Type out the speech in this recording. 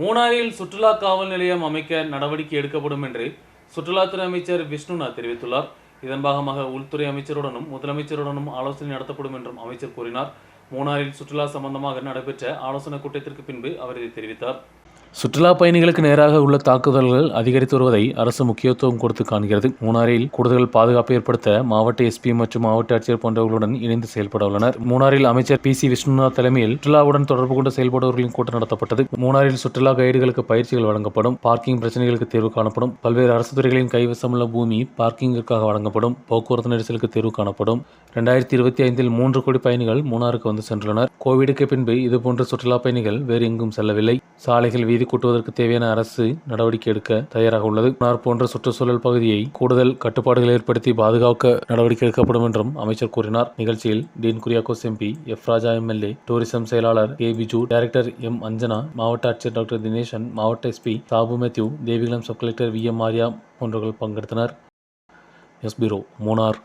மூணாறில் சுற்றுலா காவல் நிலையம் அமைக்க நடவடிக்கை எடுக்கப்படும் என்று சுற்றுலாத்துறை அமைச்சர் விஷ்ணுநாத் தெரிவித்துள்ளார். இதன் பாகமாக உள்துறை அமைச்சருடனும் முதலமைச்சருடனும் ஆலோசனை நடத்தப்படும் என்றும் அமைச்சர் கூறினார். மூணாறில் சுற்றுலா சம்பந்தமாக நடைபெற்ற ஆலோசனை கூட்டத்திற்கு பின்பு அவர் இதை தெரிவித்தார். சுற்றுலா பயணிகளுக்கு நேராக உள்ள தாக்குதல்கள் அதிகரித்து வருவதை அரசு முக்கியத்துவம் கொடுத்து காண்கிறது. மூணாறில் கூடுதல் பாதுகாப்பு ஏற்படுத்த மாவட்ட எஸ்பி மற்றும் மாவட்ட ஆட்சியர் போன்றவர்களுடன் இணைந்து செயல்பட உள்ளனர். மூணாறில் அமைச்சர் பி.சி. விஷ்ணுநாத் தலைமையில் சுற்றுலாவுடன் தொடர்பு கொண்டு செயல்படுவர்களின் கூட்டம் நடத்தப்பட்டது. மூணாறில் சுற்றுலா கைடுகளுக்கு பயிற்சிகள் வழங்கப்படும். பார்க்கிங் பிரச்சனைகளுக்கு தீர்வு காணப்படும். பல்வேறு அரசு துறைகளின் கைவசமுள்ள பூமி பார்க்கிங்கிற்காக வழங்கப்படும். போக்குவரத்து நெரிசலுக்கு தீர்வு காணப்படும். 2025 3 கோடி பயணிகள் மூணாருக்கு வந்து சென்றுள்ளனர். கோவிடுக்கு பின்பு இதுபோன்ற சுற்றுலா பயணிகள் வேறு எங்கும் செல்லவில்லை. சாலைகள் வீதி கூட்டுவதற்கு தேவையான அரசு நடவடிக்கை எடுக்க தயாராக உள்ளது. மூணார் போன்ற சுற்றுச்சூழல் பகுதியை கூடுதல் கட்டுப்பாடுகள் ஏற்படுத்தி பாதுகாக்க நடவடிக்கை எடுக்கப்படும் என்றும் அமைச்சர் கூறினார். நிகழ்ச்சியில் Dean Kuriakose MP, F. Raja MLA, tourism செயலாளர் K. Biju, director M. Anjana, மாவட்ட ஆட்சியர் டாக்டர் தினேசன், மாவட்ட SP Sabu Mathew, Devikulam sub collector V. M. Arya போன்றவர்கள் பங்கெடுத்தனர். News bureau, Munnar.